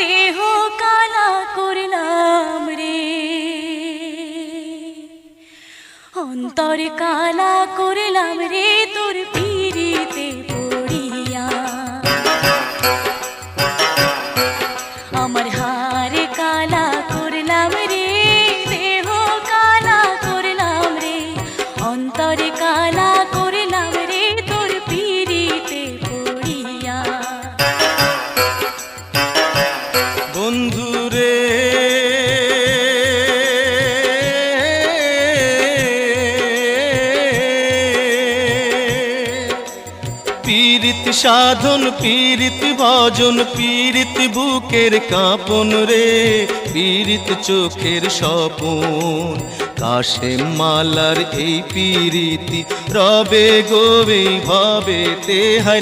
দেহ কালা করলাম রে, অন্তর কালা করলাম রে তোর পিরিতে পড়িয়া। আমার হার কালা করলাম রে, দেহ কালা করলাম রে, অন্তর কালা করলাম রে তোর পিরিতে পড়িয়া। বন্ধুরে পীড়িত সাধন পীড়িত ভজন পীড়িত বুকের কাঁপন রে, পীড়িত চোখের স্বপন কাশেম মালার এই পীড়িতি রবে গোবে ভাবে তে হায়